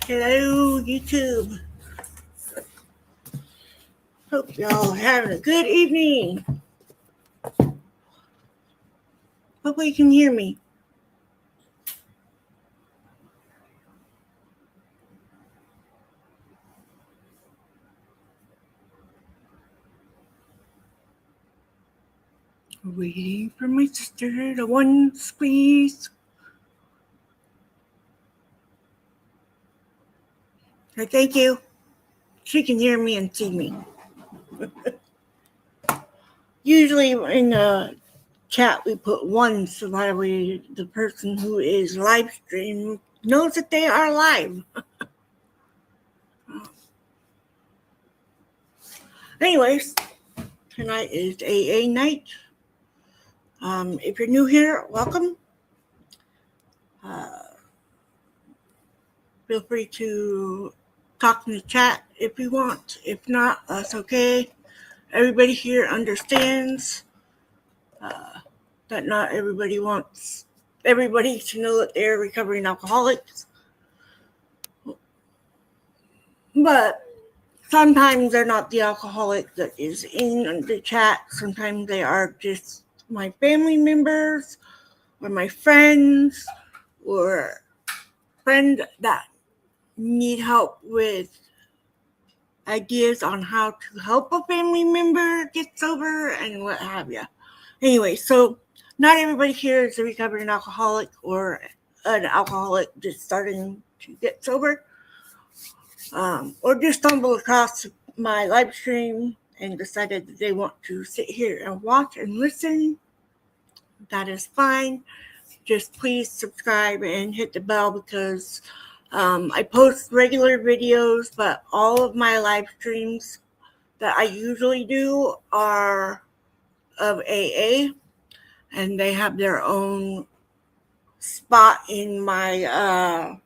Hello, YouTube. Hope y'all having a good evening. Hopefully you can hear me. Waiting for my sister to once, please. Thank you. She can hear me and see me. Usually in the chat we put one so that way the person who is live streaming knows that they are live. Anyways, tonight is AA night. If you're new here, welcome. Feel free to talk in the chat if you want. If not, that's okay. Everybody here understands that not everybody wants everybody to know that they're recovering alcoholics. But sometimes they're not the alcoholic that is in the chat. Sometimes they are just my family members or my friends or friends that need help with ideas on how to help a family member get sober and what have you. Anyway, so not everybody here is a recovering alcoholic or an alcoholic just starting to get sober, or just stumbled across my live stream and decided that they want to sit here and watch and listen. That is fine. Just please subscribe and hit the bell because I post regular videos, but all of my live streams that I usually do are of AA, and they have their own spot in my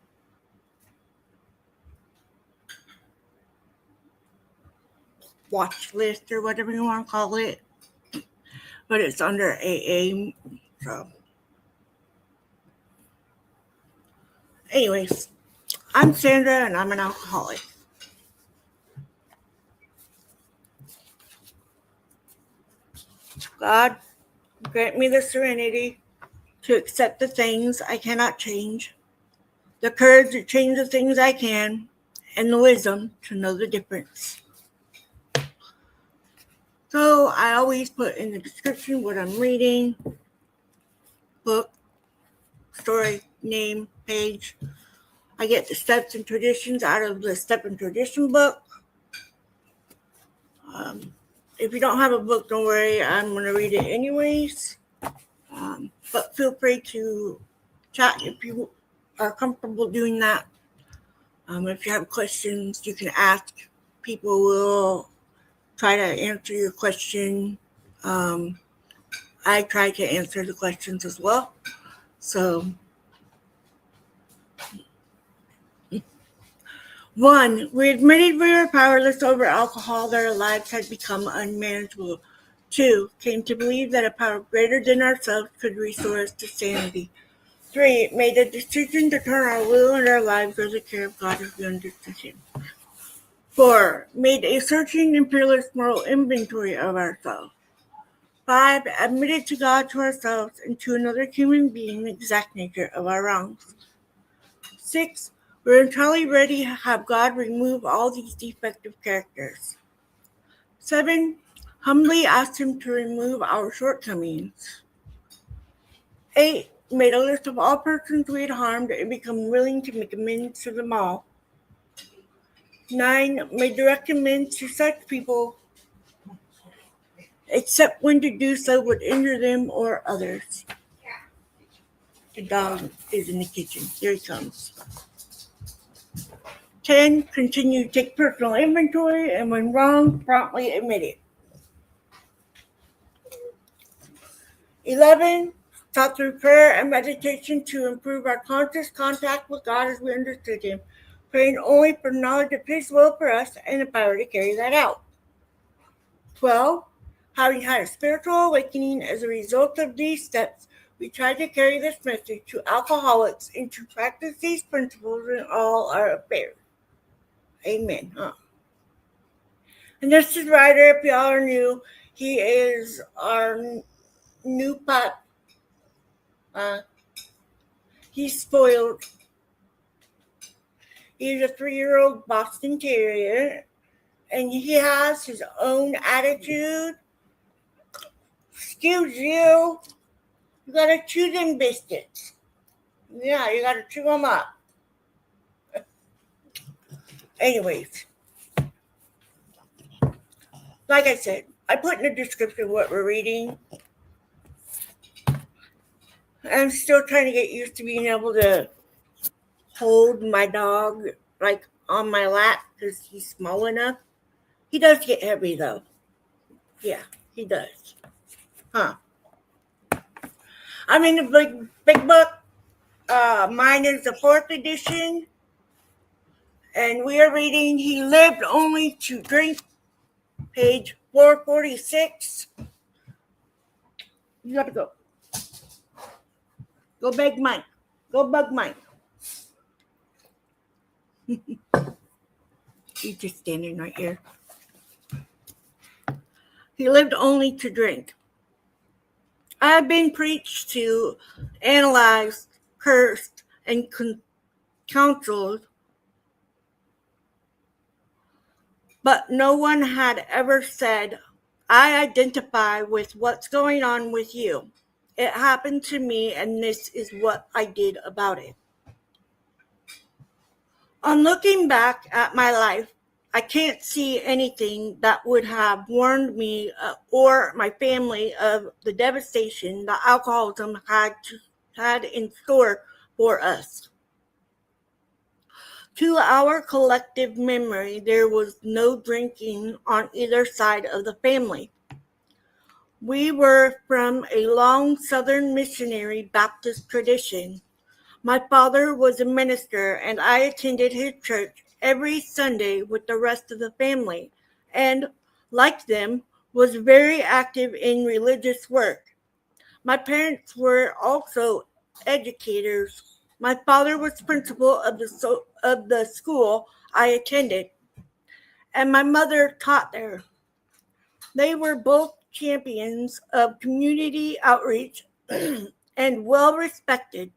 watch list or whatever you want to call it, but it's under AA. So anyways, I'm Sandra and I'm an alcoholic. God, grant me the serenity to accept the things I cannot change, the courage to change the things I can, and the wisdom to know the difference. So I always put in the description what I'm reading, book, story, name, page. I get the steps and traditions out of the step and tradition book. If you don't have a book, don't worry. I'm going to read it anyways. But feel free to chat if you are comfortable doing that. If you have questions, you can ask. People will try to answer your question. I try to answer the questions as well. So, 1, we admitted we were powerless over alcohol, that our lives had become unmanageable. 2, came to believe that a power greater than ourselves could restore us to sanity. 3, made a decision to turn our will and our lives over the care of God as we understood Him. 4, made a searching and fearless moral inventory of ourselves. 5, admitted to God, to ourselves, and to another human being the exact nature of our wrongs. 6, we're entirely ready to have God remove all these defective characters. 7, humbly asked Him to remove our shortcomings. 8, made a list of all persons we had harmed and become willing to make amends to them all. 9, made direct amends to such people, except when to do so would injure them or others. The dog is in the kitchen. Here he comes. 10, continue to take personal inventory, and when wrong, promptly admit it. 11, taught through prayer and meditation to improve our conscious contact with God as we understood Him, praying only for knowledge of His will for us and the power to carry that out. 12, having had a spiritual awakening as a result of these steps, We try to carry this message to alcoholics and to practice these principles in all our affairs. Amen. And this is Ryder. If y'all are new, he is our new pup. He's spoiled. He's a 3-year-old Boston Terrier, and he has his own attitude. Excuse you. You gotta chew them biscuits. Yeah, you gotta chew them up. Anyways, like I said, I put in the description what we're reading. I'm still trying to get used to being able to hold my dog like on my lap because he's small enough. He does get heavy though. Yeah, he does. I'm in the big book. Mine is the 4th edition. And we are reading He Lived Only to Drink, page 446. You gotta go. Go beg Mike. Go bug Mike. He's just standing right here. He lived only to drink. I have been preached to, analyzed, cursed, and counseled, but no one had ever said, I identify with what's going on with you. It happened to me, and this is what I did about it. On looking back at my life, I can't see anything that would have warned me or my family of the devastation that alcoholism had in store for us. To our collective memory, there was no drinking on either side of the family. We were from a long Southern missionary Baptist tradition. My father was a minister, and I attended his church every Sunday with the rest of the family, and, like them, was very active in religious work. My parents were also educators. My father was principal of the school I attended, and my mother taught there. They were both champions of community outreach and well respected.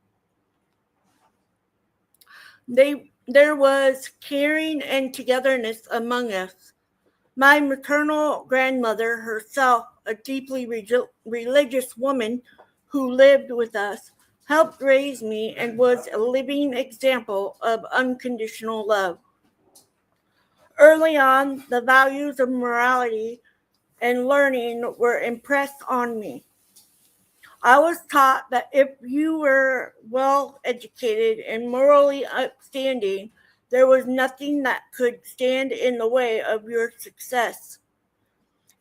There was caring and togetherness among us. My maternal grandmother, herself a deeply religious woman who lived with us, helped raise me and was a living example of unconditional love. Early on, the values of morality and learning were impressed on me. I was taught that if you were well educated and morally upstanding, there was nothing that could stand in the way of your success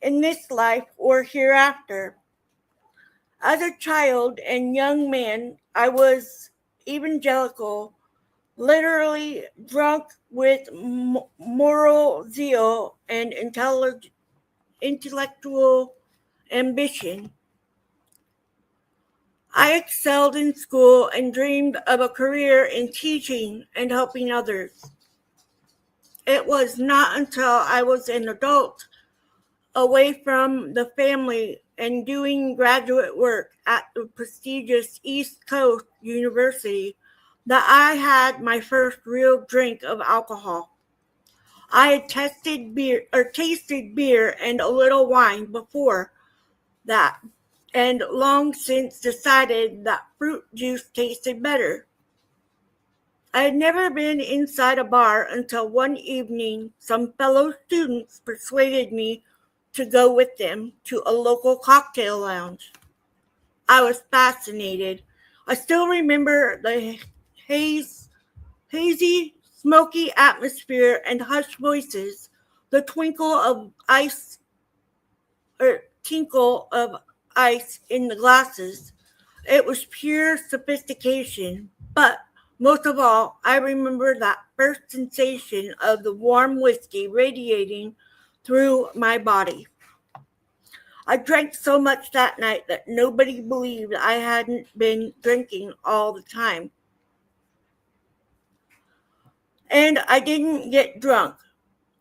in this life or hereafter. As a child and young man, I was evangelical, literally drunk with moral zeal and intellectual ambition. I excelled in school and dreamed of a career in teaching and helping others. It was not until I was an adult, away from the family and doing graduate work at the prestigious East Coast University, that I had my first real drink of alcohol. I had tasted beer and a little wine before that, and long since decided that fruit juice tasted better. I had never been inside a bar until one evening some fellow students persuaded me to go with them to a local cocktail lounge. I was fascinated. I still remember the hazy, smoky atmosphere and hushed voices, the tinkle of ice in the glasses. It was pure sophistication, but most of all, I remember that first sensation of the warm whiskey radiating through my body. I drank so much that night that nobody believed I hadn't been drinking all the time. And I didn't get drunk,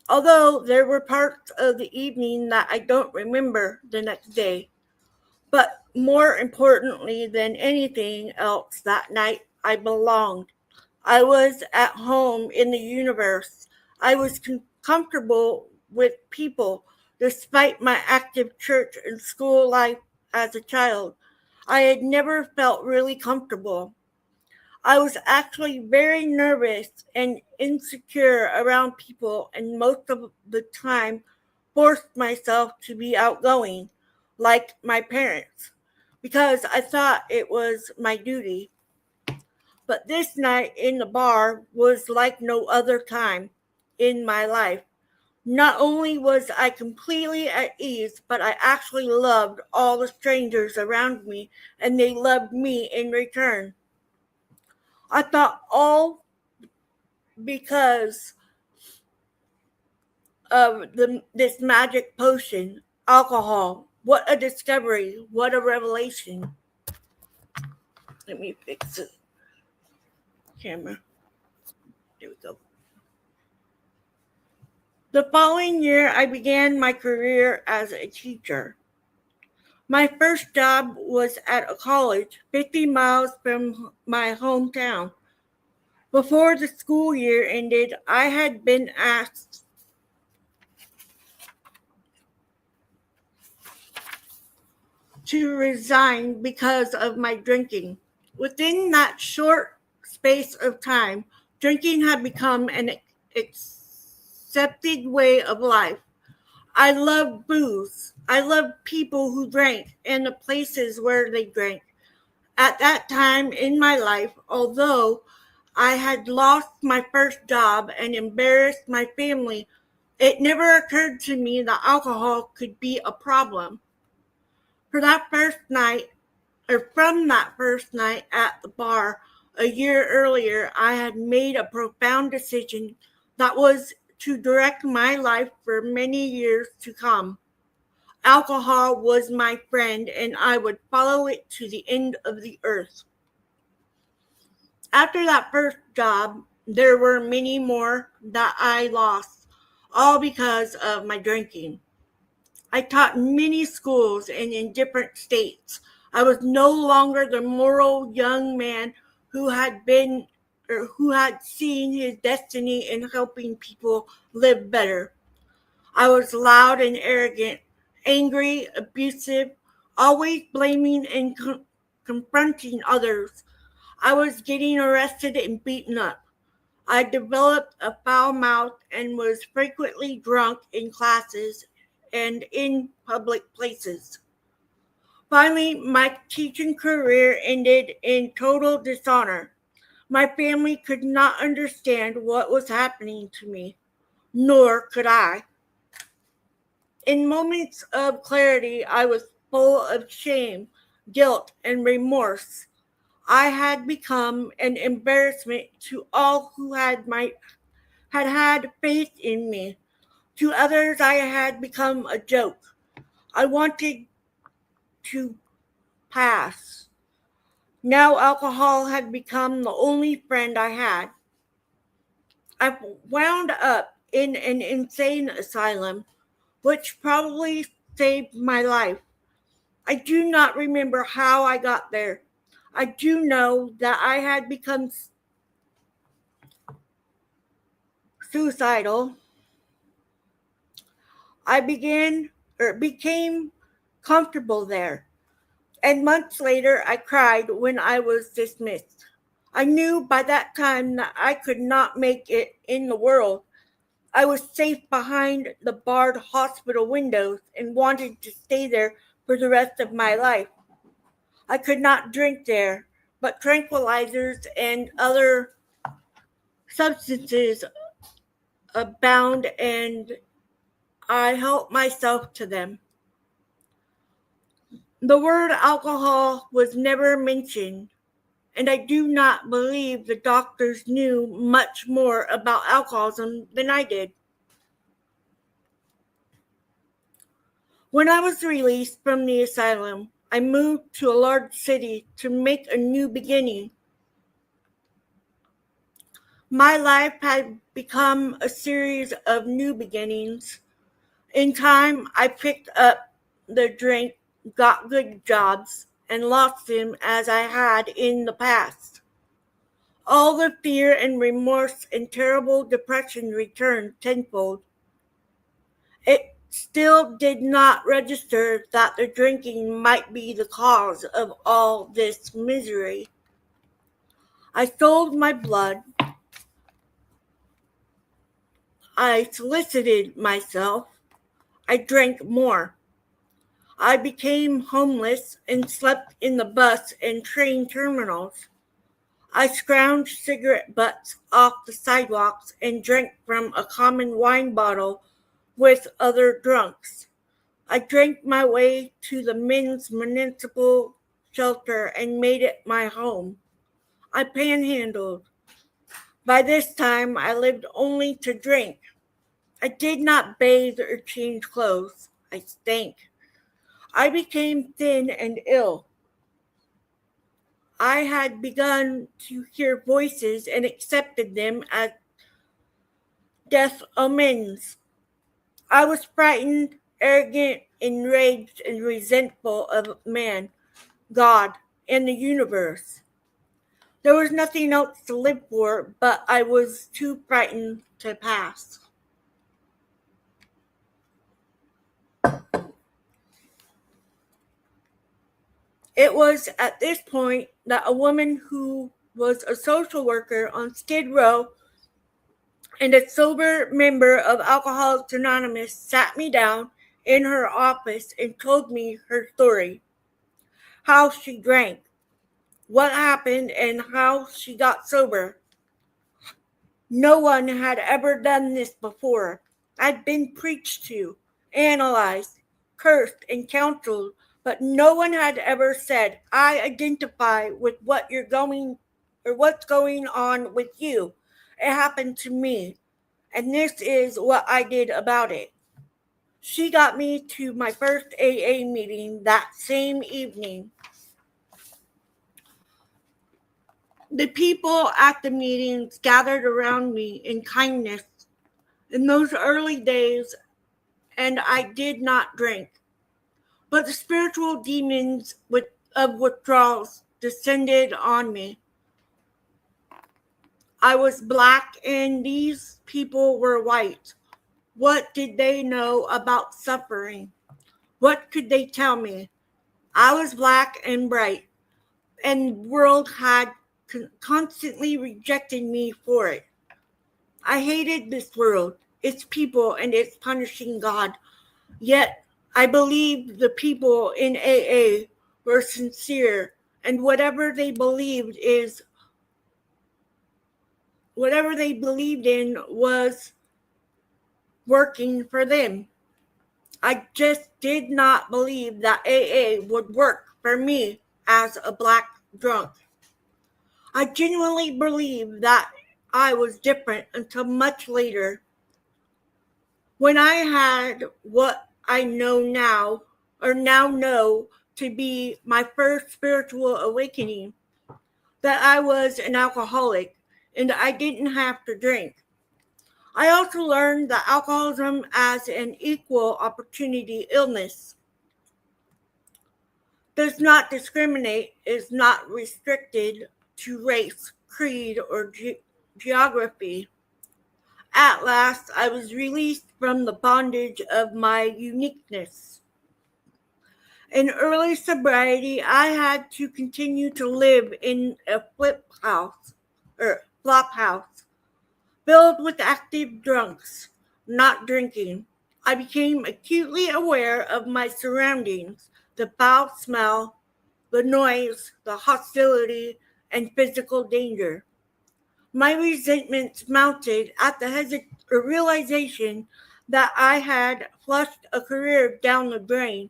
although there were parts of the evening that I don't remember the next day. But more importantly than anything else, that night I belonged. I was at home in the universe. I was comfortable with people despite my active church and school life as a child. I had never felt really comfortable. I was actually very nervous and insecure around people, and most of the time forced myself to be outgoing, like my parents, because I thought it was my duty. But this night in the bar was like no other time in my life. Not only was I completely at ease, but I actually loved all the strangers around me, and they loved me in return. I thought all because of this magic potion, alcohol. What a discovery! What a revelation! Let me fix the camera. There we go. The following year, I began my career as a teacher. My first job was at a college 50 miles from my hometown. Before the school year ended, I had been asked to resign because of my drinking. Within that short space of time, drinking had become an accepted way of life. I loved booze. I loved people who drank and the places where they drank. At that time in my life, although I had lost my first job and embarrassed my family, it never occurred to me that alcohol could be a problem. For that first night, or from that first night at the bar a year earlier, I had made a profound decision that was to direct my life for many years to come. Alcohol was my friend, and I would follow it to the end of the earth. After that first job, there were many more that I lost, all because of my drinking. I taught many schools and in different states. I was no longer the moral young man who had been or who had seen his destiny in helping people live better. I was loud and arrogant, angry, abusive, always blaming and confronting others. I was getting arrested and beaten up. I developed a foul mouth and was frequently drunk in classes and in public places. Finally, my teaching career ended in total dishonor. My family could not understand what was happening to me, nor could I. In moments of clarity, I was full of shame, guilt, and remorse. I had become an embarrassment to all who had faith in me. To others, I had become a joke. I wanted to pass. Now alcohol had become the only friend I had. I wound up in an insane asylum, which probably saved my life. I do not remember how I got there. I do know that I had become suicidal. I became comfortable there. And months later, I cried when I was dismissed. I knew by that time that I could not make it in the world. I was safe behind the barred hospital windows and wanted to stay there for the rest of my life. I could not drink there, but tranquilizers and other substances abound, and I helped myself to them. The word alcohol was never mentioned, and I do not believe the doctors knew much more about alcoholism than I did. When I was released from the asylum, I moved to a large city to make a new beginning. My life had become a series of new beginnings. In time, I picked up the drink, got good jobs, and lost them as I had in the past. All the fear and remorse and terrible depression returned tenfold. It still did not register that the drinking might be the cause of all this misery. I sold my blood. I solicited myself. I drank more. I became homeless and slept in the bus and train terminals. I scrounged cigarette butts off the sidewalks and drank from a common wine bottle with other drunks. I drank my way to the men's municipal shelter and made it my home. I panhandled. By this time, I lived only to drink. I did not bathe or change clothes. I stank. I became thin and ill. I had begun to hear voices and accepted them as death omens. I was frightened, arrogant, enraged, and resentful of man, God, and the universe. There was nothing else to live for, but I was too frightened to pass. It was at this point that a woman who was a social worker on Skid Row and a sober member of Alcoholics Anonymous sat me down in her office and told me her story, how she drank, what happened, and how she got sober. No one had ever done this before. I'd been preached to, analyzed, cursed, and counseled, but no one had ever said, I identify with what you're going or what's going on with you. It happened to me, and this is what I did about it. She got me to my first AA meeting that same evening. The people at the meetings gathered around me in kindness in those early days, and I did not drink. But the spiritual demons of withdrawals descended on me. I was black and these people were white. What did they know about suffering? What could they tell me? I was black and bright, and the world had constantly rejected me for it. I hated this world, its people, and its punishing God. Yet I believed the people in AA were sincere, and whatever they believed in was working for them. I just did not believe that AA would work for me as a black drunk. I genuinely believed that I was different until much later, when I had what I now know to be my first spiritual awakening, that I was an alcoholic and I didn't have to drink. I also learned that alcoholism as an equal opportunity illness does not discriminate, is not restricted to race, creed, or geography. At last, I was released from the bondage of my uniqueness. In early sobriety, I had to continue to live in a flop house, filled with active drunks, not drinking. I became acutely aware of my surroundings, the foul smell, the noise, the hostility, and physical danger. My resentment mounted at the realization that I had flushed a career down the drain,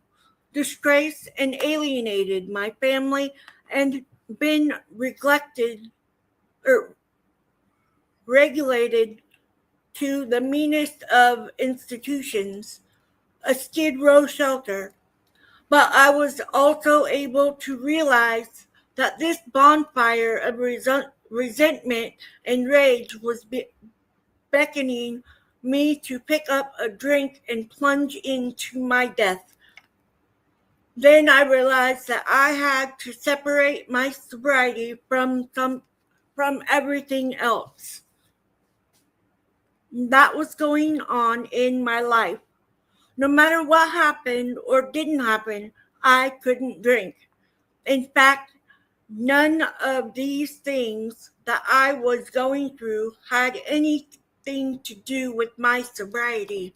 disgraced and alienated my family, and been neglected or regulated to the meanest of institutions. a Skid Row shelter. But I was also able to realize that this bonfire of resentment and rage was beckoning me to pick up a drink and plunge into my death. Then I realized that I had to separate my sobriety from everything else that was going on in my life. No matter what happened or didn't happen, I couldn't drink. In fact, none of these things that I was going through had anything to do with my sobriety.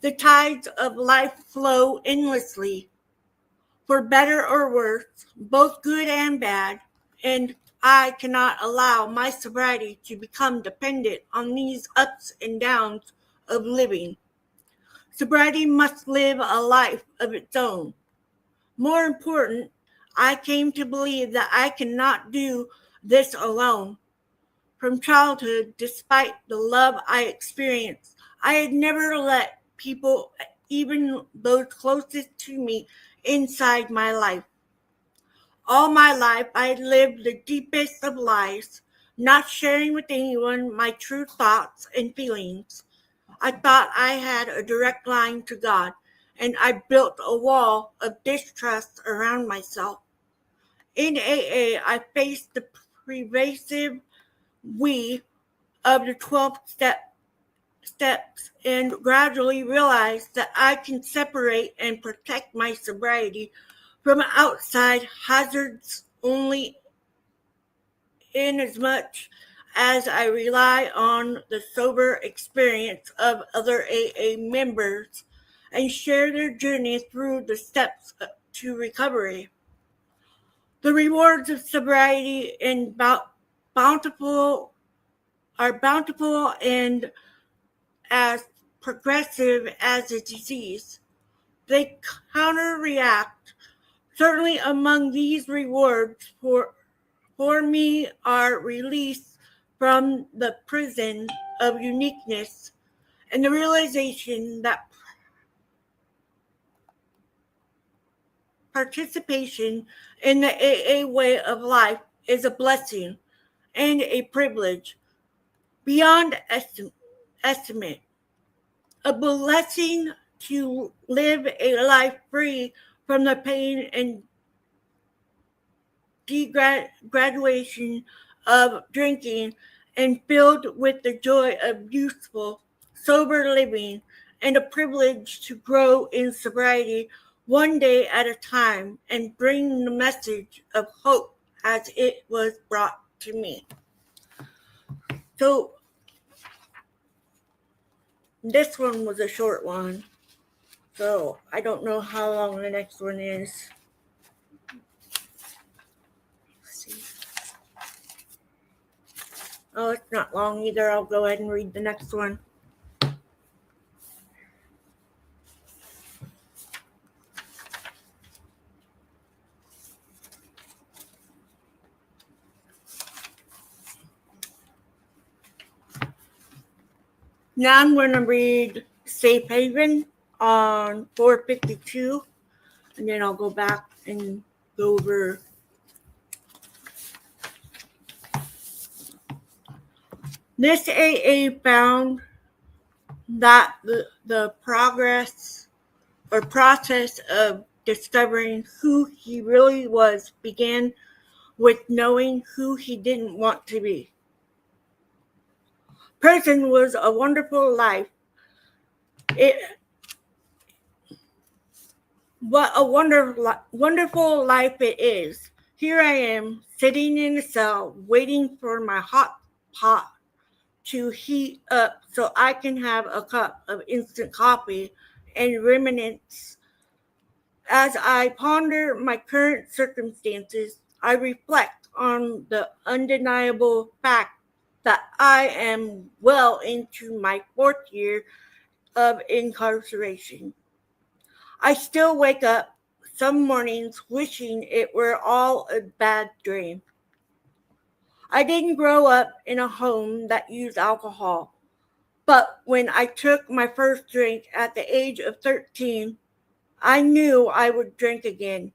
The tides of life flow endlessly, for better or worse, both good and bad, and I cannot allow my sobriety to become dependent on these ups and downs of living. Sobriety must live a life of its own. More important, I came to believe that I cannot do this alone. From childhood, despite the love I experienced, I had never let people, even those closest to me, inside my life. All my life, I had lived the deepest of lies, not sharing with anyone my true thoughts and feelings. I thought I had a direct line to God, and I built a wall of distrust around myself. In AA, I faced the pervasive we of the 12 steps and gradually realized that I can separate and protect my sobriety from outside hazards only inasmuch as I rely on the sober experience of other AA members and share their journey through the steps to recovery. The rewards of sobriety and bountiful are bountiful and as progressive as a disease. They counter-react. Certainly among these rewards for me are release from the prison of uniqueness and the realization that participation in the AA way of life is a blessing and a privilege beyond estimate. A blessing to live a life free from the pain and graduation of drinking and filled with the joy of youthful, sober living and a privilege to grow in sobriety one day at a time and bring the message of hope as it was brought to me. So this one was a short one. So I don't know how long the next one is. Oh, it's not long either. I'll go ahead and read the next one. Now I'm going to read Safe Haven on 452, and then I'll go back and go over. This AA found that the progress or process of discovering who he really was began with knowing who he didn't want to be. Prison was a wonderful life. What a wonderful life it is. Here I am, sitting in a cell, waiting for my hot pot to heat up so I can have a cup of instant coffee and reminisce. As I ponder my current circumstances, I reflect on the undeniable fact that I am well into my 4th year of incarceration. I still wake up some mornings wishing it were all a bad dream. I didn't grow up in a home that used alcohol. But when I took my first drink at the age of 13, I knew I would drink again.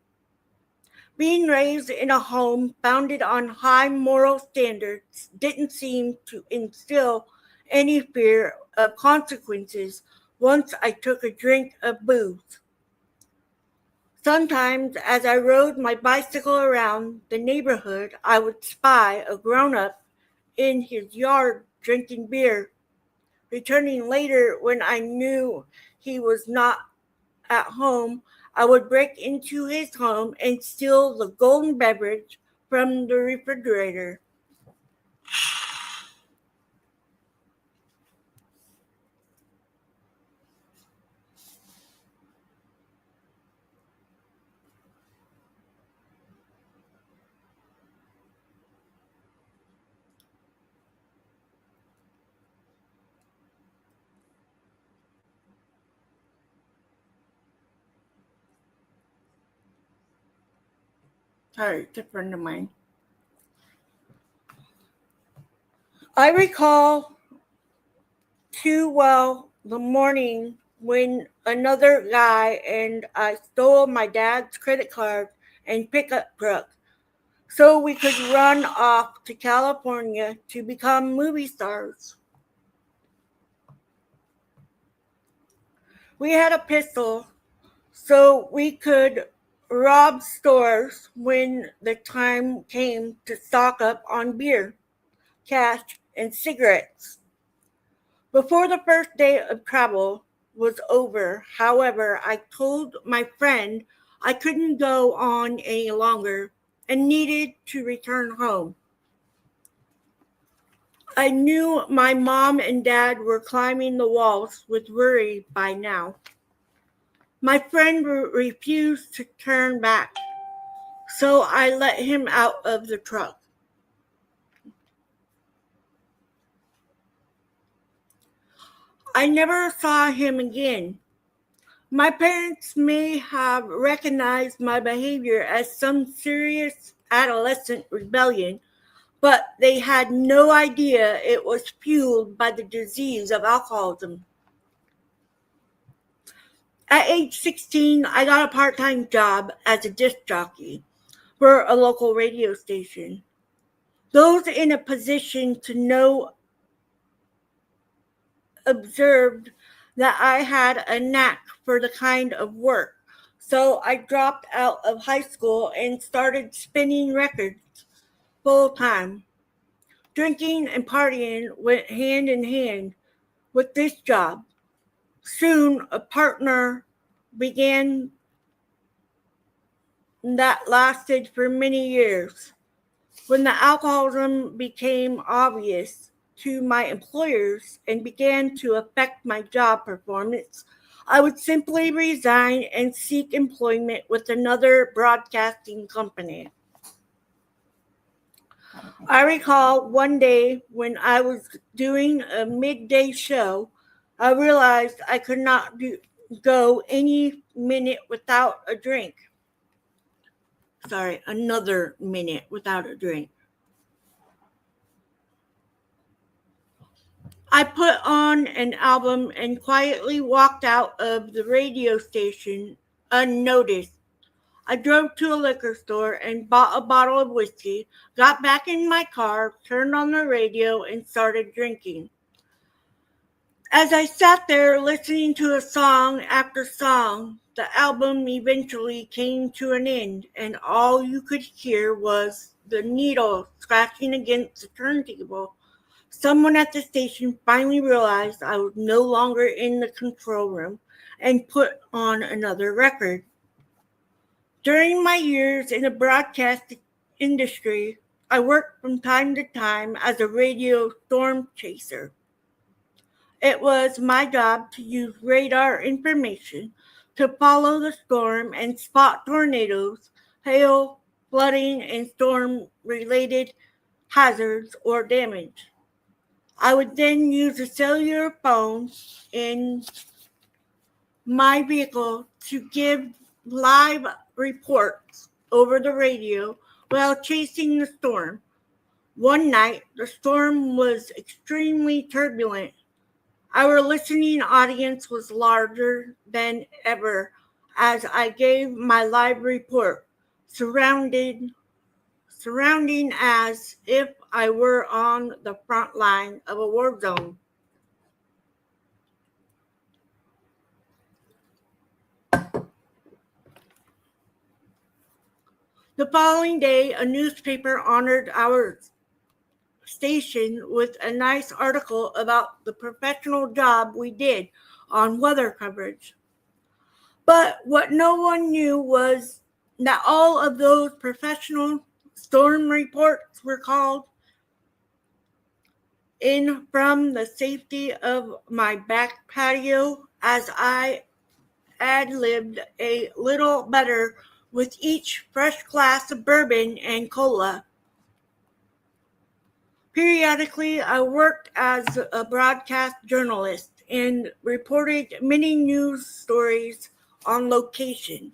Being raised in a home founded on high moral standards didn't seem to instill any fear of consequences once I took a drink of booze. Sometimes, as I rode my bicycle around the neighborhood, I would spy a grown up in his yard drinking beer. Returning later when I knew he was not at home, I would break into his home and steal the golden beverage from the refrigerator. Sorry, it's a friend of mine. I recall too well the morning when another guy and I stole my dad's credit card and pickup truck so we could run off to California to become movie stars. We had a pistol so we could rob stores when the time came to stock up on beer, cash, and cigarettes. Before the first day of travel was over, however, I told my friend I couldn't go on any longer and needed to return home. I knew my mom and dad were climbing the walls with worry by now. My friend refused to turn back, so I let him out of the truck. I never saw him again. My parents may have recognized my behavior as some serious adolescent rebellion, but they had no idea it was fueled by the disease of alcoholism. At age 16, I got a part-time job as a disc jockey for a local radio station. Those in a position to know observed that I had a knack for the kind of work. So I dropped out of high school and started spinning records full time. Drinking and partying went hand in hand with this job. Soon a partner began that lasted for many years. When the alcoholism became obvious to my employers and began to affect my job performance, I would simply resign and seek employment with another broadcasting company. I recall one day when I was doing a midday show, I realized I could not go any minute without a drink. Sorry, another minute without a drink. I put on an album and quietly walked out of the radio station unnoticed. I drove to a liquor store and bought a bottle of whiskey, got back in my car, turned on the radio, and started drinking. As I sat there listening to a song after song, the album eventually came to an end, and all you could hear was the needle scratching against the turntable. Someone at the station finally realized I was no longer in the control room and put on another record. During my years in the broadcast industry, I worked from time to time as a radio storm chaser. It was my job to use radar information to follow the storm and spot tornadoes, hail, flooding, and storm-related hazards or damage. I would then use a cellular phone in my vehicle to give live reports over the radio while chasing the storm. One night, the storm was extremely turbulent. Our listening audience was larger than ever as I gave my live report, surrounding as if I were on the front line of a war zone. The following day, a newspaper honored our station with a nice article about the professional job we did on weather coverage. But what no one knew was that all of those professional storm reports were called in from the safety of my back patio as I ad-libbed a little better with each fresh glass of bourbon and cola. Periodically, I worked as a broadcast journalist and reported many news stories on location.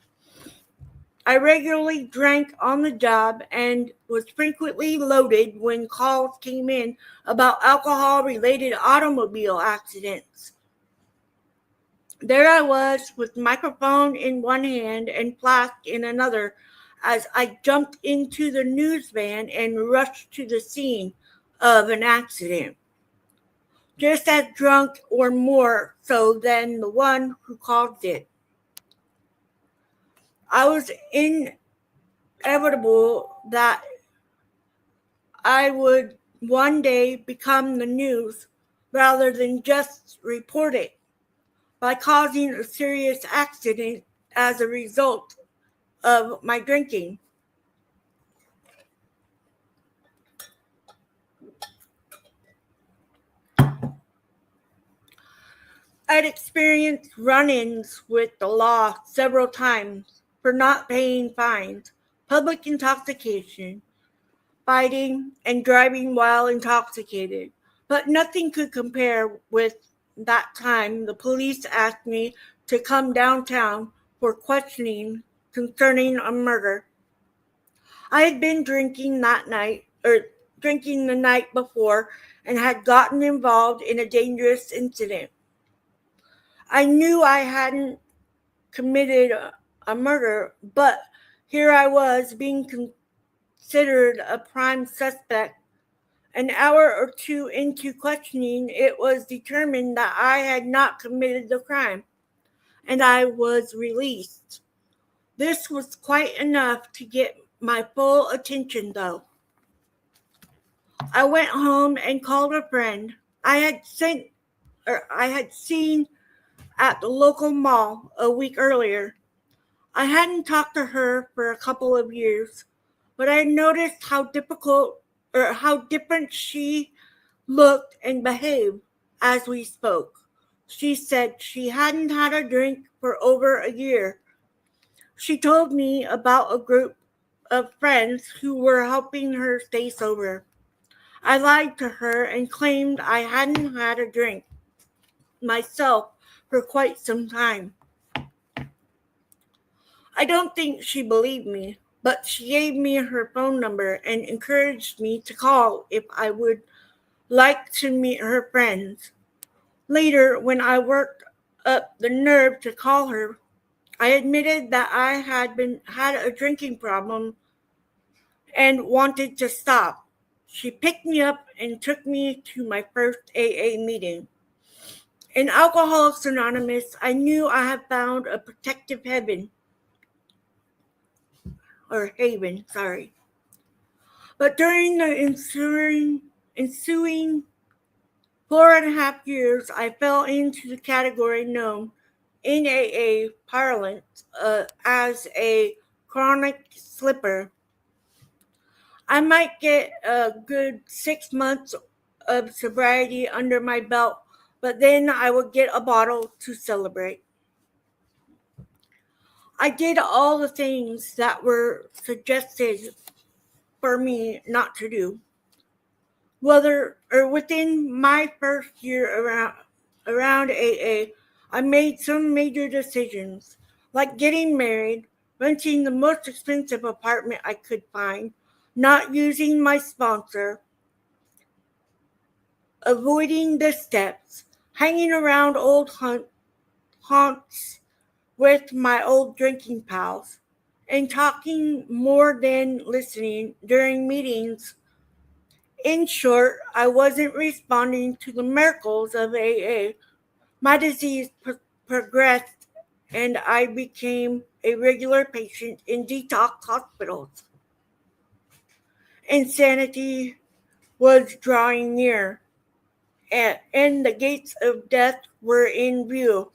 I regularly drank on the job and was frequently loaded when calls came in about alcohol-related automobile accidents. There I was with microphone in one hand and flask in another as I jumped into the news van and rushed to the scene of an accident, just as drunk or more so than the one who caused it. I was inevitable that I would one day become the news rather than just report it by causing a serious accident as a result of my drinking. I'd experienced run-ins with the law several times for not paying fines, public intoxication, fighting, and driving while intoxicated. But nothing could compare with that time the police asked me to come downtown for questioning concerning a murder. I had been drinking the night before and had gotten involved in a dangerous incident. I knew I hadn't committed a murder, but here I was being considered a prime suspect. An hour or two into questioning, it was determined that I had not committed the crime, and I was released. This was quite enough to get my full attention, though. I went home and called a friend I had seen at the local mall a week earlier. I hadn't talked to her for a couple of years, but I noticed how different she looked and behaved as we spoke. She said she hadn't had a drink for over a year. She told me about a group of friends who were helping her stay sober. I lied to her and claimed I hadn't had a drink myself for quite some time. I don't think she believed me, but she gave me her phone number and encouraged me to call if I would like to meet her friends. Later, when I worked up the nerve to call her, I admitted that I had a drinking problem and wanted to stop. She picked me up and took me to my first AA meeting. In Alcoholics Anonymous, I knew I had found a protective haven. But during the ensuing 4.5 years, I fell into the category known in AA parlance as a chronic slipper. I might get a good 6 months of sobriety under my belt, but then I would get a bottle to celebrate. I did all the things that were suggested for me not to do. Within my first year around AA, I made some major decisions, like getting married, renting the most expensive apartment I could find, not using my sponsor, avoiding the steps, hanging around old haunts with my old drinking pals, and talking more than listening during meetings. In short, I wasn't responding to the miracles of AA. My disease progressed, and I became a regular patient in detox hospitals. Insanity was drawing near, and the gates of death were in view.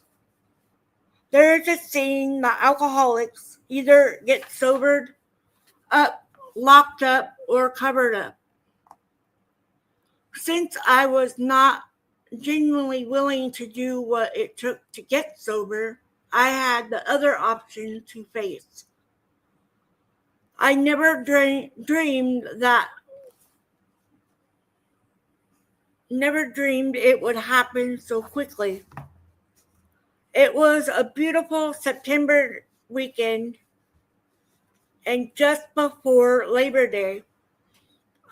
There is a saying that alcoholics either get sobered up, locked up, or covered up. Since I was not genuinely willing to do what it took to get sober, I had the other option to face. I never dreamed it would happen so quickly. It was a beautiful September weekend, and just before Labor Day,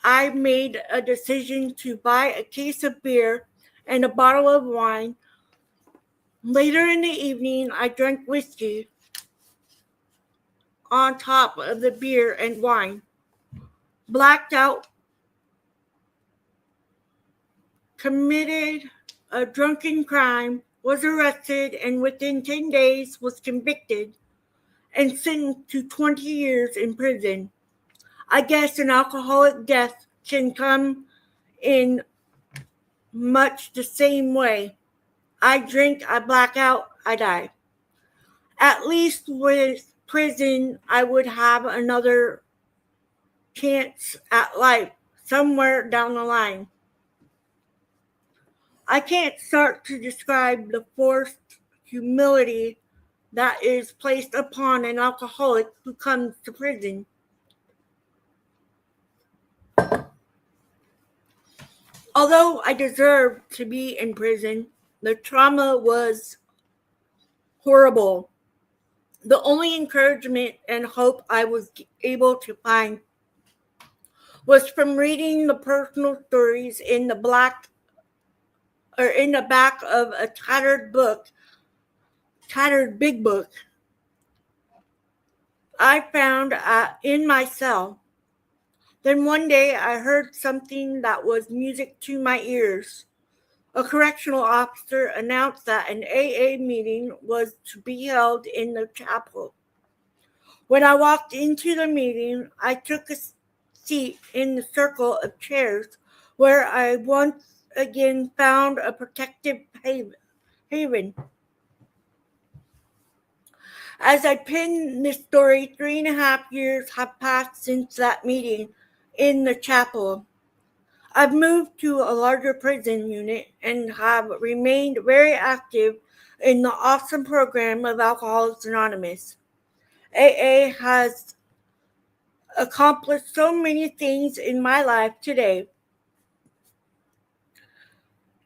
I made a decision to buy a case of beer and a bottle of wine. Later in the evening, I drank whiskey on top of the beer and wine, blacked out, committed a drunken crime, was arrested, and within 10 days was convicted and sentenced to 20 years in prison. I guess an alcoholic death can come in much the same way. I drink, I black out, I die. At least with prison, I would have another chance at life somewhere down the line. I can't start to describe the forced humility that is placed upon an alcoholic who comes to prison. Although I deserved to be in prison, the trauma was horrible. The only encouragement and hope I was able to find was from reading the personal stories in the back of a tattered big book I found in my cell. Then one day I heard something that was music to my ears. A correctional officer announced that an AA meeting was to be held in the chapel. When I walked into the meeting, I took a seat in the circle of chairs where I once again found a protective haven. As I penned this story, 3.5 years have passed since that meeting in the chapel. I've moved to a larger prison unit and have remained very active in the awesome program of Alcoholics Anonymous. AA has accomplished so many things in my life today.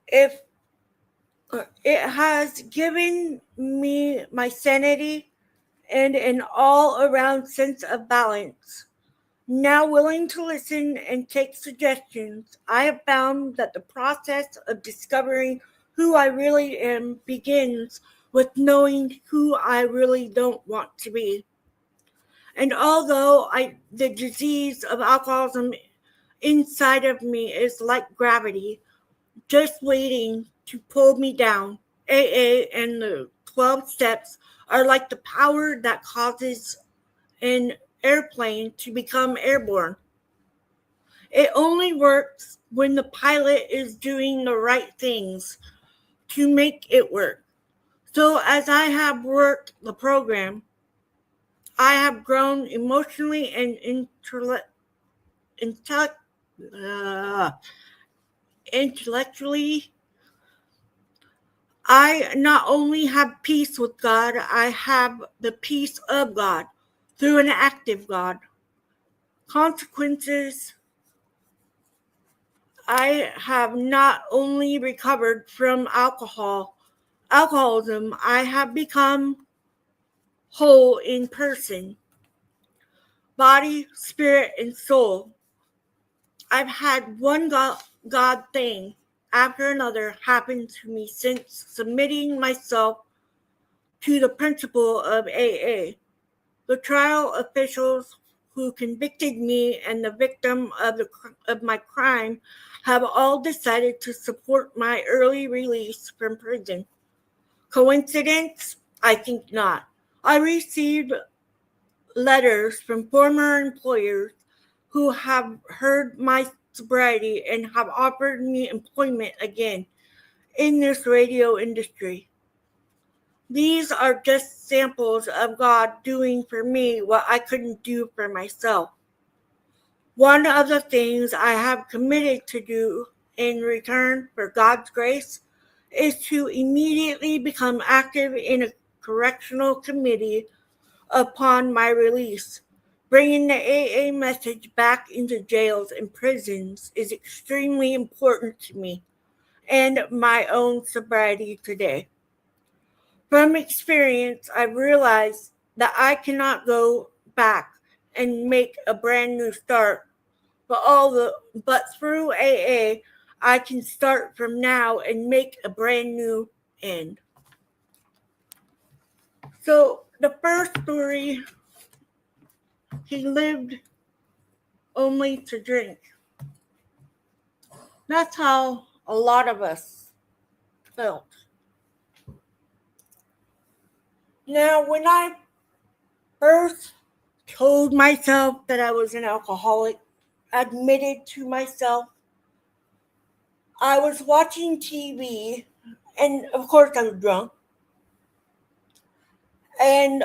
It has given me my sanity and an all-around sense of balance. Now willing to listen and take suggestions, I have found that the process of discovering who I really am begins with knowing who I really don't want to be. And although the disease of alcoholism inside of me is like gravity, just waiting to pull me down, AA and the 12 steps are like the power that causes an airplane to become airborne. It only works when the pilot is doing the right things to make it work. So as I have worked the program, I have grown emotionally and intellectually. I not only have peace with God, I have the peace of God through an active God. Consequences, I have not only recovered from alcoholism, I have become whole in person, body, spirit, and soul. I've had one God thing after another happened to me since submitting myself to the principal of AA. The trial officials who convicted me and the victim of my crime have all decided to support my early release from prison. Coincidence? I think not. I received letters from former employers who have heard my sobriety and have offered me employment again in this radio industry. These are just samples of God doing for me what I couldn't do for myself. One of the things I have committed to do in return for God's grace is to immediately become active in a correctional committee upon my release. Bringing the AA message back into jails and prisons is extremely important to me and my own sobriety today. From experience, I've realized that I cannot go back and make a brand new start, but through AA, I can start from now and make a brand new end. So the first story, he lived only to drink. That's how a lot of us felt. Now, when I first told myself that I was an alcoholic, admitted to myself, I was watching TV, and of course I was drunk, and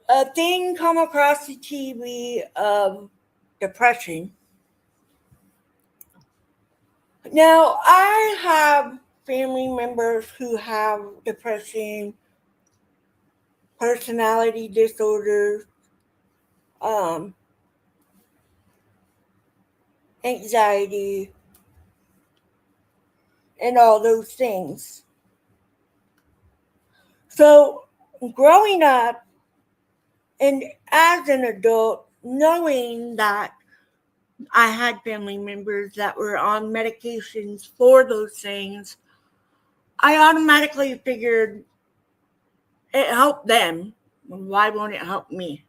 a thing come across the TV of depression. Now, I have family members who have depression, personality disorders, anxiety, and all those things. So, growing up and as an adult, knowing that I had family members that were on medications for those things, I automatically figured it helped them. Why won't it help me?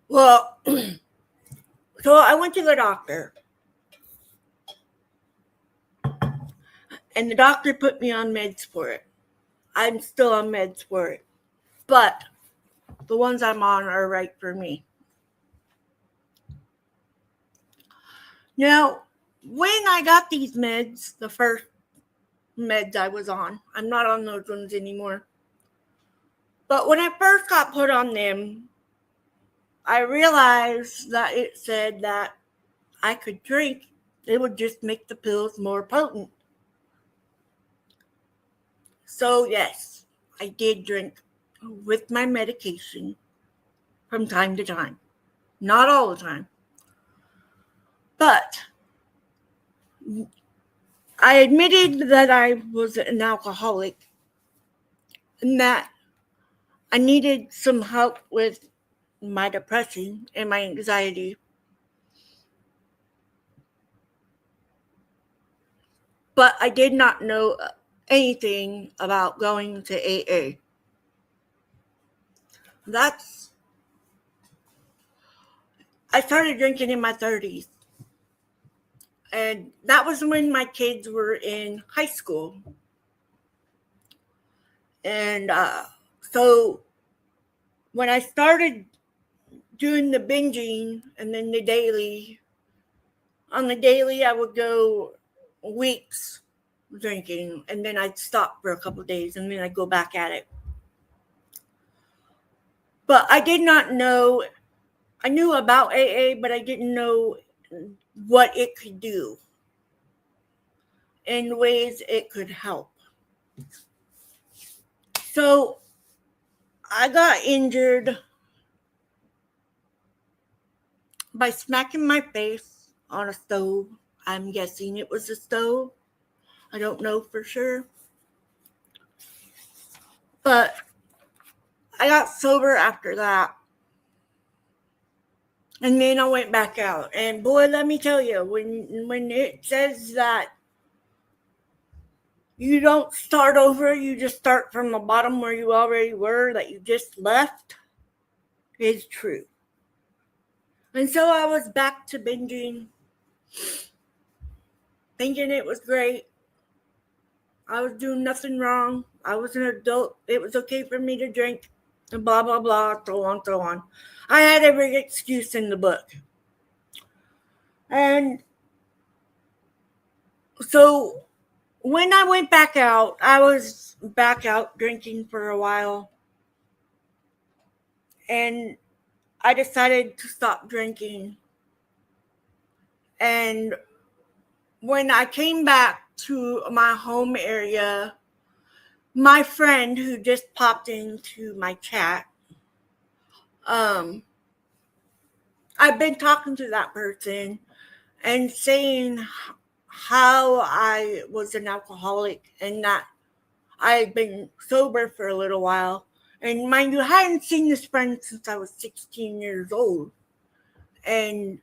Well, so I went to the doctor, and the doctor put me on meds for it. I'm still on meds for it, but the ones I'm on are right for me. Now, when I got these meds, the first meds I was on, I'm not on those ones anymore. But when I first got put on them, I realized that it said that I could drink. It would just make the pills more potent. So, yes, I did drink with my medication from time to time. Not all the time. But I admitted that I was an alcoholic and that I needed some help with my depression and my anxiety. But I did not know anything about going to AA. I started drinking in my 30s. And that was when my kids were in high school. And so when I started doing the binging and then on the daily I would go weeks drinking, and then I'd stop for a couple of days and then I'd go back at it. But I did not know, I knew about AA, but I didn't know what it could do and ways it could help. So I got injured by smacking my face on a stove. I'm guessing it was a stove. I don't know for sure. But I got sober after that. And then I went back out. And boy, let me tell you, when it says that you don't start over, you just start from the bottom where you already were, that you just left, is true. And so I was back to binging, thinking it was great. I was doing nothing wrong. I was an adult. It was okay for me to drink, and blah, blah, blah, so on, so on. I had every excuse in the book. And so when I went back out, I was back out drinking for a while. And I decided to stop drinking. And when I came back to my home area, my friend who just popped into my chat, I've been talking to that person and saying how I was an alcoholic and that I had been sober for a little while. And mind you, I hadn't seen this friend since I was 16 years old. And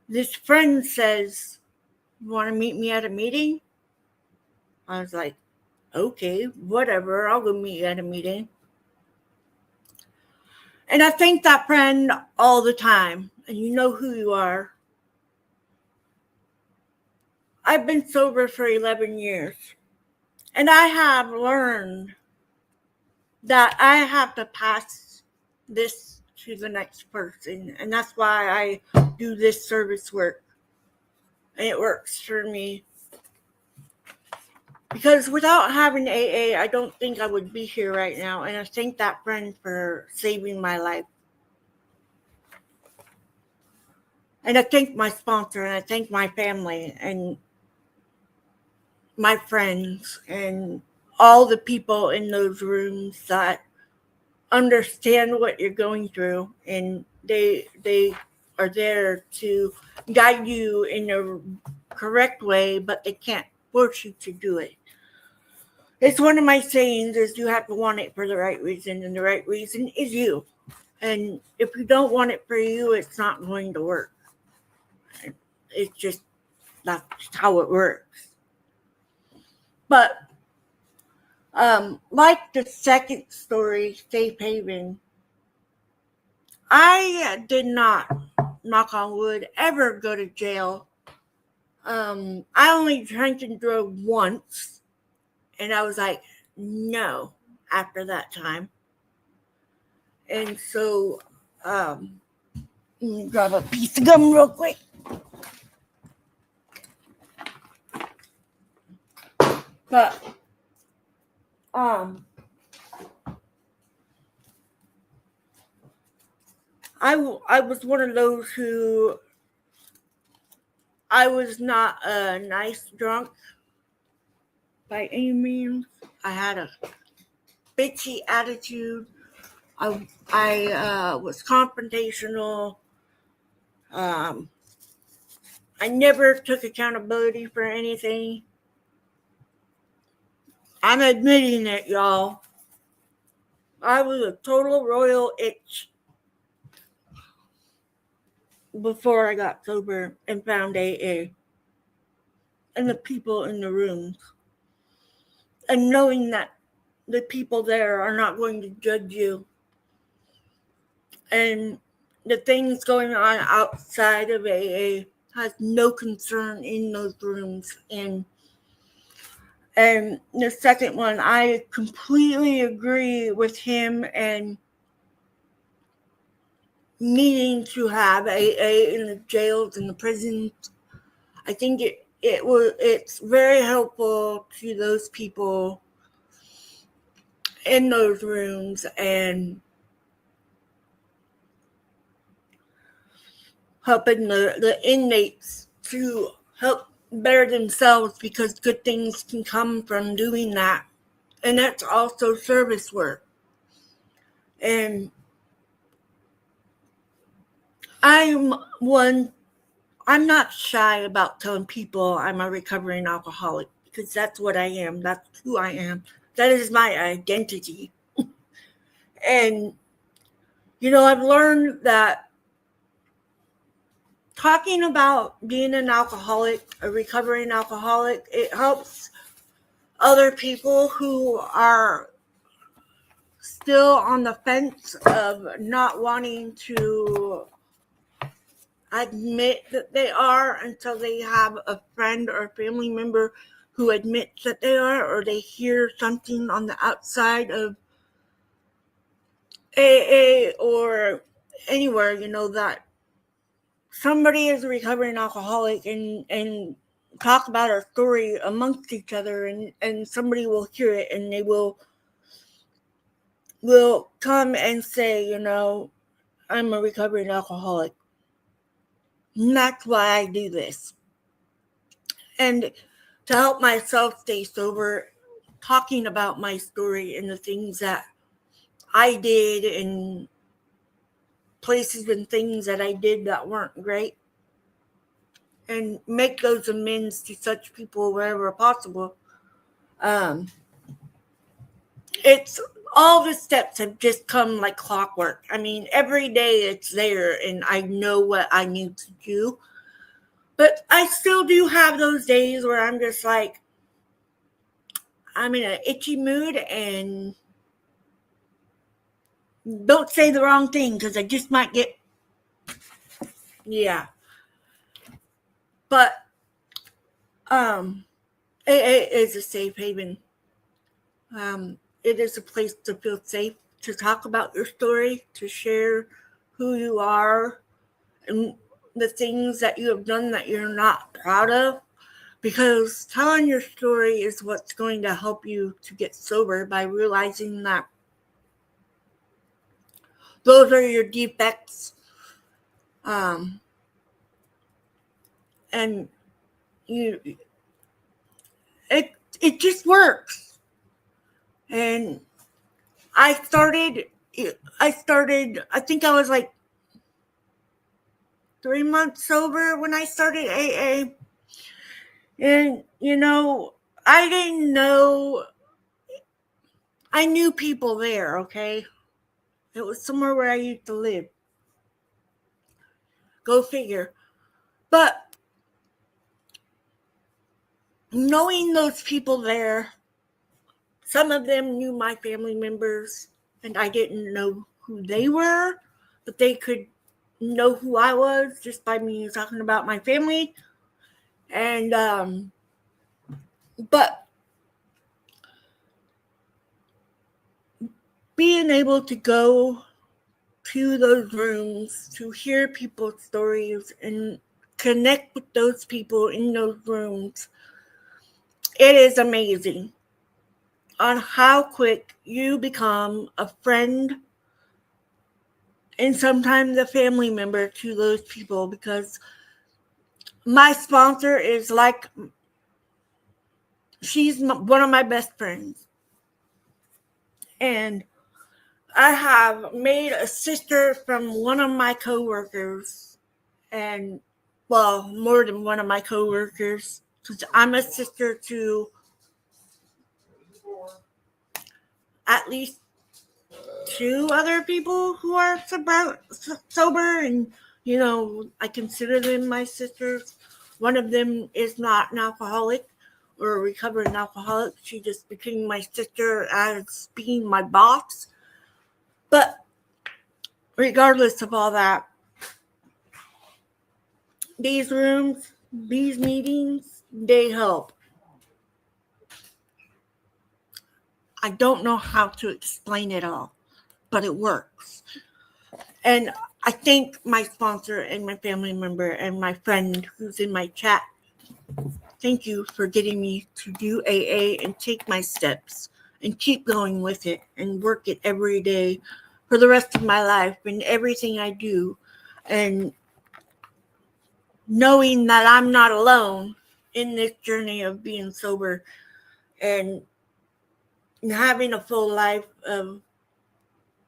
this friend says, "You want to meet me at a meeting?" I was like, "Okay, whatever. I'll go meet you at a meeting." And I thank that friend all the time. And you know who you are. I've been sober for 11 years. And I have learned that I have to pass this to the next person. And that's why I do this service work. And it works for me. Because without having AA, I don't think I would be here right now. And I thank that friend for saving my life. And I thank my sponsor, and I thank my family and my friends and all the people in those rooms that understand what you're going through, and they are there to guide you in a correct way, but they can't force you to do it. It's one of my sayings is you have to want it for the right reason, and the right reason is you. And if you don't want it for you, it's not going to work. It's just that's how it works. But like the second story, Safe Haven, I did not, knock on wood, ever go to jail. I only drank and drove once, and I was like, no, after that time. And so, let me grab a piece of gum real quick. But, I was one of those who, I was not a nice drunk by any means. I had a bitchy attitude. I was confrontational. I never took accountability for anything. I'm admitting it, y'all. I was a total royal itch before I got sober and found AA. And the people in the rooms. And knowing that the people there are not going to judge you. And the things going on outside of AA has no concern in those rooms. And the second one, I completely agree with him and needing to have AA in the jails and the prisons. I think it's very helpful to those people in those rooms and helping the inmates to help better themselves, because good things can come from doing that. And that's also service work. And I'm not shy about telling people I'm a recovering alcoholic, because that's what I am. That's who I am. That is my identity. And, I've learned that talking about being an alcoholic, a recovering alcoholic, it helps other people who are still on the fence of not wanting to admit that they are until they have a friend or a family member who admits that they are, or they hear something on the outside of AA or anywhere, that somebody is a recovering alcoholic and talk about our story amongst each other, and somebody will hear it and they will come and say, I'm a recovering alcoholic. And that's why I do this. And to help myself stay sober, talking about my story and the things that I did and places and things that I did that weren't great, and make those amends to such people wherever possible. It's all the steps have just come like clockwork. I mean, every day it's there and I know what I need to do. But I still do have those days where I'm just like, I'm in an itchy mood and don't say the wrong thing because I just might get, yeah. But AA is a safe haven. It is a place to feel safe, to talk about your story, to share who you are and the things that you have done that you're not proud of. Because telling your story is what's going to help you to get sober, by realizing that those are your defects. And it just works. And I think I was like 3 months sober when I started AA. And, I didn't know, I knew people there, okay? It was somewhere where I used to live. Go figure. But knowing those people there, some of them knew my family members, and I didn't know who they were, but they could know who I was just by me talking about my family. And, but being able to go to those rooms, to hear people's stories and connect with those people in those rooms, it is amazing on how quick you become a friend and sometimes a family member to those people. Because my sponsor is like, she's one of my best friends. And I have made a sister from one of my coworkers, and well, more than one of my coworkers, because I'm a sister to at least 2 other people who are sober, and I consider them my sisters. One of them is not an alcoholic or a recovering alcoholic. She just became my sister as being my boss. But regardless of all that, these rooms, these meetings, they help. I don't know how to explain it all, but it works. And I thank my sponsor and my family member and my friend who's in my chat. Thank you for getting me to do AA and take my steps and keep going with it and work it every day for the rest of my life and everything I do. And knowing that I'm not alone in this journey of being sober and having a full life of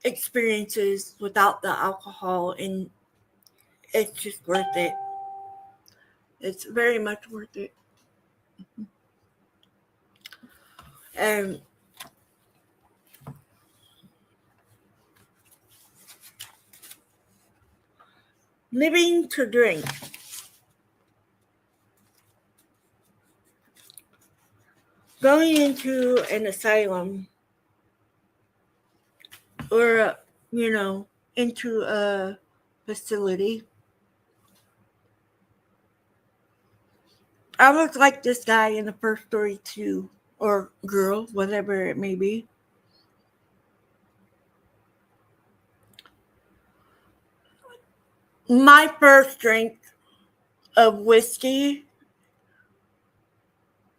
experiences without the alcohol, and it's just worth it. It's very much worth it. And living to drink. going into an asylum or, into a facility, I was like this guy in the first story too, or girl, whatever it may be. My first drink of whiskey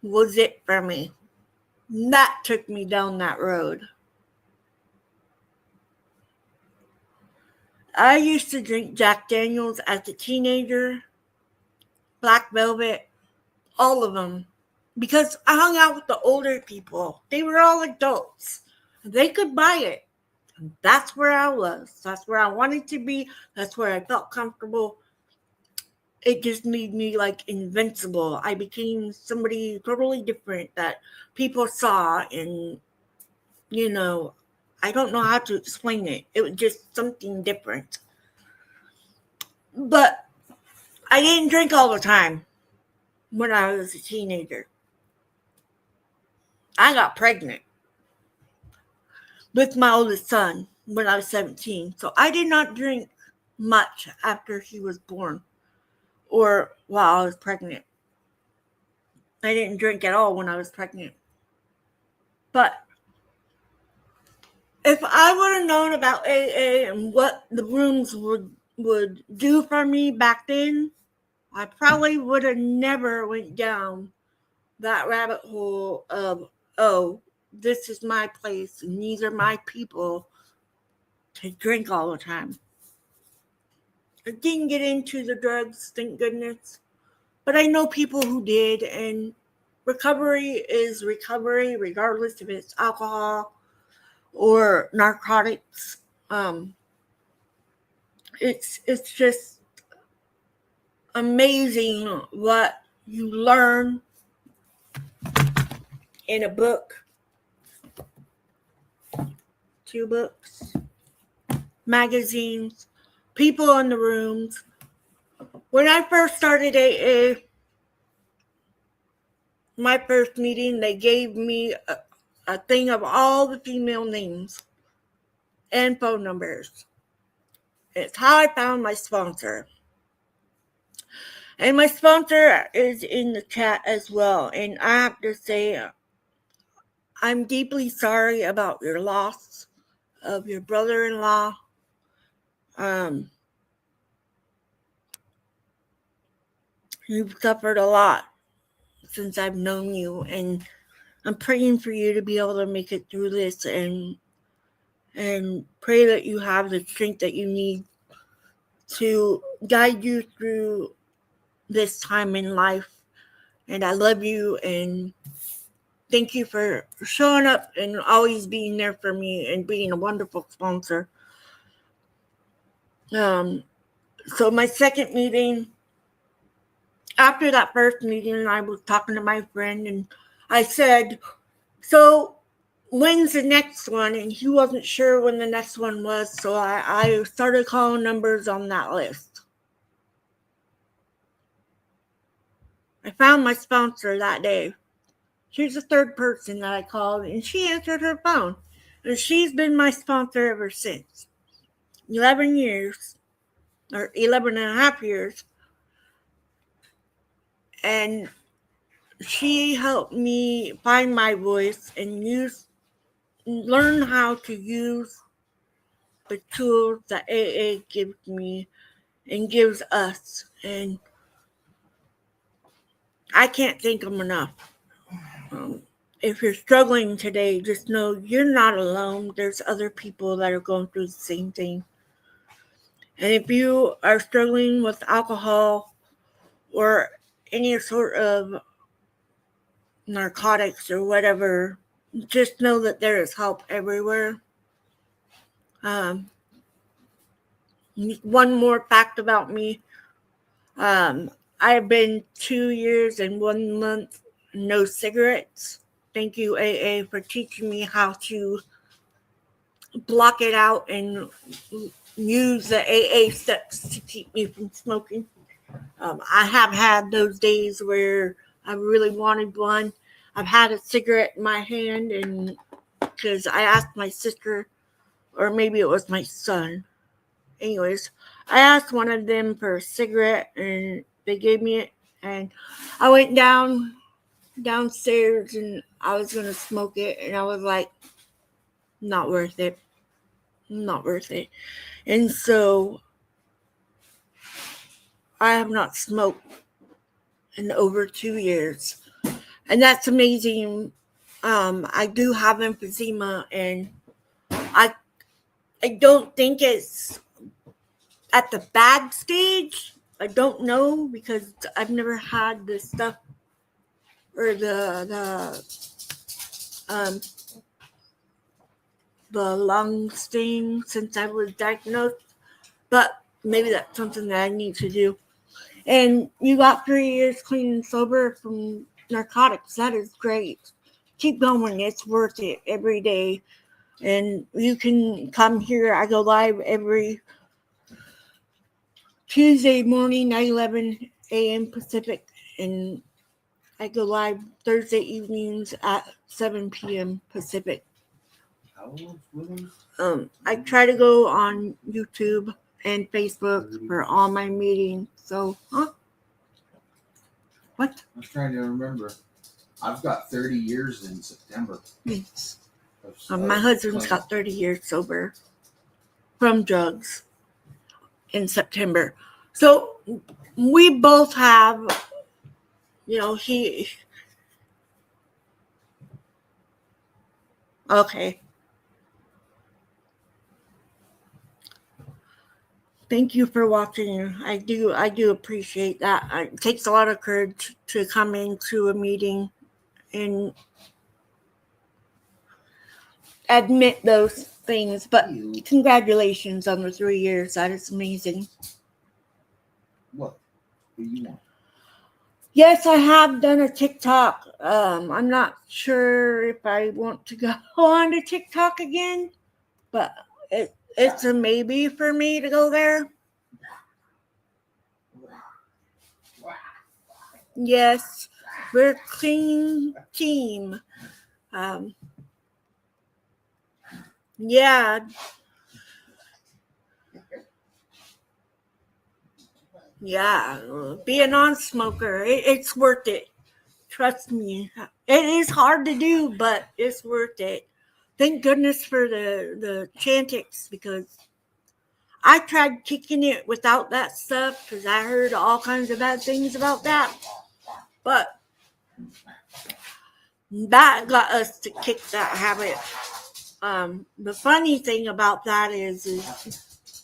was it for me. That took me down that road. I used to drink Jack Daniels as a teenager, Black Velvet, all of them. Because I hung out with the older people. They were all adults. They could buy it. And that's where I was. That's where I wanted to be. That's where I felt comfortable. It just made me like invincible. I became somebody totally different that people saw, and I don't know how to explain it. It was just something different. But I didn't drink all the time when I was a teenager. I got pregnant with my oldest son when I was 17. So I did not drink much after he was born or while I was pregnant. I didn't drink at all when I was pregnant. But if I would have known about AA and what the rooms would do for me back then, I probably would have never went down that rabbit hole of, oh, this is my place and these are my people to drink all the time. I didn't get into the drugs, thank goodness. But I know people who did, and recovery is recovery regardless if it's alcohol or narcotics. It's just amazing what you learn in a book, 2 books, magazines, people in the rooms. When I first started AA, my first meeting, they gave me a thing of all the female names and phone numbers. It's how I found my sponsor. And my sponsor is in the chat as well. And I have to say, I'm deeply sorry about your loss of your brother-in-law. You've suffered a lot since I've known you, and I'm praying for you to be able to make it through this, and pray that you have the strength that you need to guide you through this time in life. And I love you, and thank you for showing up and always being there for me and being a wonderful sponsor. So my second meeting, after that first meeting, I was talking to my friend and I said, so when's the next one? And he wasn't sure when the next one was. So I started calling numbers on that list. I found my sponsor that day. She's the third person that I called, and she answered her phone. And she's been my sponsor ever since. 11 years, or 11 and a half years. And she helped me find my voice and learn how to use the tools that AA gives me and gives us. And I can't thank them enough. If you're struggling today, just know you're not alone. There's other people that are going through the same thing. And if you are struggling with alcohol or any sort of narcotics or whatever, just know that there is help everywhere. One more fact about me. I have been 2 years and 1 month no cigarettes. Thank you, AA, for teaching me how to block it out and use the AA steps to keep me from smoking. I have had those days where I really wanted one. I've had a cigarette in my hand, and because I asked my sister, or maybe it was my son. Anyways, I asked one of them for a cigarette, and they gave me it, and I went downstairs, and I was gonna smoke it, and I was like, not worth it, not worth it. And so I have not smoked in over 2 years, and that's amazing. I do have emphysema, and I don't think it's at the bad stage. I don't know because I've never had the stuff or the lungs thing since I was diagnosed, but maybe that's something that I need to do. And you got 3 years clean and sober from narcotics. That is great. Keep going. It's worth it every day. And you can come here. I go live every Tuesday morning at 11 a.m. Pacific. And I go live Thursday evenings at 7 p.m. Pacific. I try to go on YouTube and Facebook for all my meetings. So, What? I was trying to remember. I've got 30 years in September. Yes. My husband's got 30 years sober from drugs in September. So we both have, okay. Thank you for watching. I do appreciate that. It takes a lot of courage to come into a meeting and admit those things. But congratulations on the 3 years. That is amazing. What do you want? Yes, I have done a TikTok. I'm not sure if I want to go on to TikTok again, but it's a maybe for me to go there. Yes, we're a clean team. Yeah. Yeah, be a non-smoker. It's worth it. Trust me. It is hard to do, but it's worth it. Thank goodness for the Chantix, because I tried kicking it without that stuff because I heard all kinds of bad things about that. But that got us to kick that habit. The funny thing about that is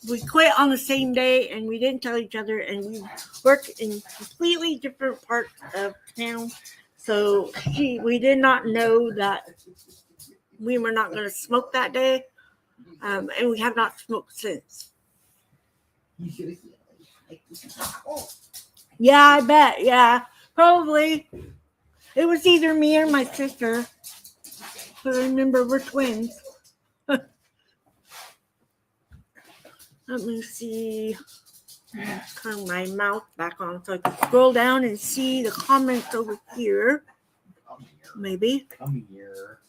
we quit on the same day, and we didn't tell each other, and we worked in completely different parts of town. So we did not know that we were not going to smoke that day, and we have not smoked since. Yeah, I bet. Yeah, probably. It was either me or my sister. But remember, we're twins. Let me see. Turn my mouth back on so I can scroll down and see the comments over here. Maybe. Come here.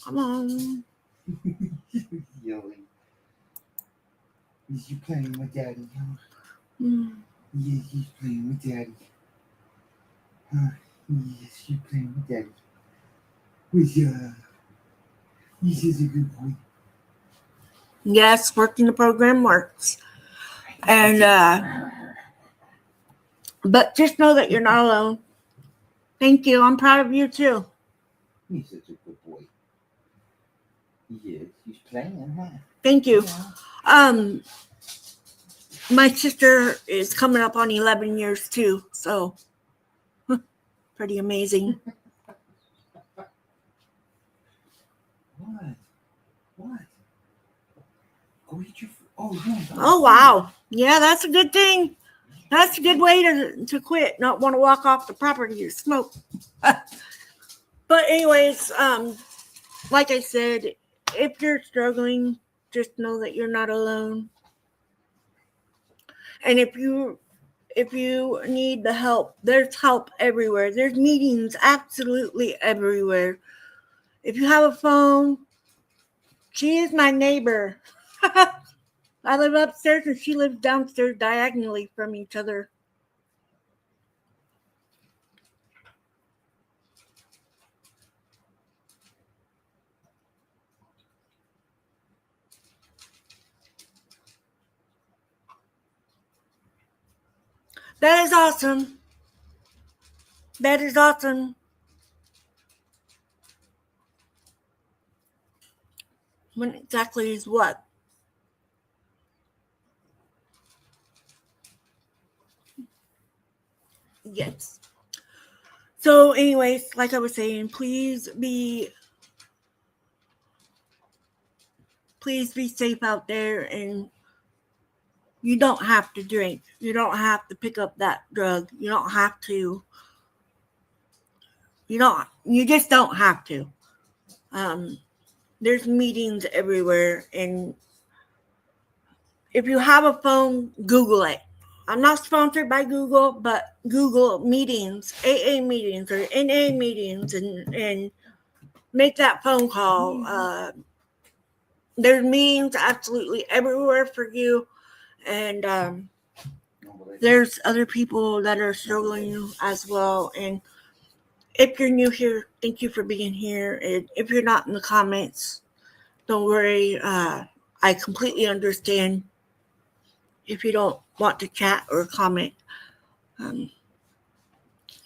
Come on. Yelling. Is you playing with Daddy? Mm. Yes, he's playing with Daddy. Yes, you're playing with Daddy. This is a good boy. Yes, working the program works. And but just know that you're not alone. Thank you. I'm proud of you too. He's such a good boy. Yes, he's playing, huh? Thank you. My sister is coming up on 11 years too, so pretty amazing. What? Go eat your food. Oh, yeah. Oh, wow. Yeah, that's a good thing. That's a good way to quit, not want to walk off the property to smoke. But anyways, like I said, if you're struggling, just know that you're not alone. And if if you need the help. There's help everywhere. There's meetings absolutely everywhere. If you have a phone, she is my neighbor. I live upstairs and she lives downstairs diagonally from each other. That is awesome. That is awesome. When exactly is what? Yes. So, anyways, like I was saying, please be safe out there, and you don't have to drink. You don't have to pick up that drug. You don't have to. You just don't have to. There's meetings everywhere, and if you have a phone, Google it. I'm not sponsored by Google, but Google meetings, AA meetings or NA meetings, and make that phone call. There's meetings absolutely everywhere for you, and there's other people that are struggling as well. And if you're new here, thank you for being here. And if you're not in the comments, don't worry. I completely understand if you don't want to chat or comment.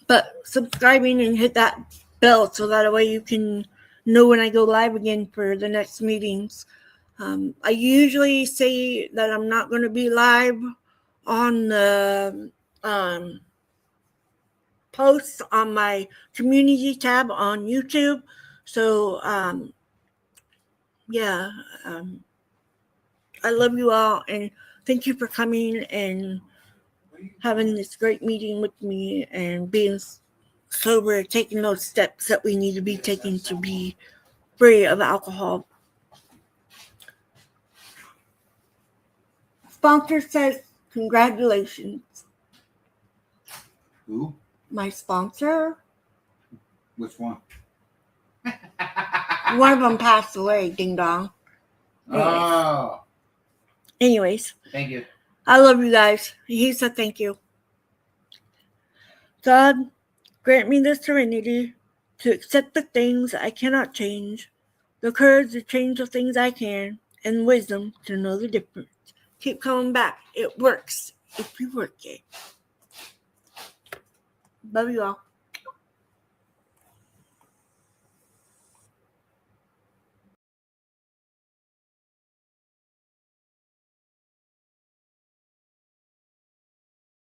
But subscribing and hit that bell so that way you can know when I go live again for the next meetings. I usually say that I'm not going to be live on the posts on my community tab on YouTube. So, I love you all, and thank you for coming and having this great meeting with me and being sober, taking those steps that we need to be taking to be free of alcohol. Sponsor says, congratulations. Who? My sponsor? Which one? One of them passed away, ding dong. Oh. Anyways. Thank you. I love you guys. He said thank you. God, grant me the serenity to accept the things I cannot change, the courage to change the things I can, and wisdom to know the difference. Keep coming back. It works if you work it. Love you all.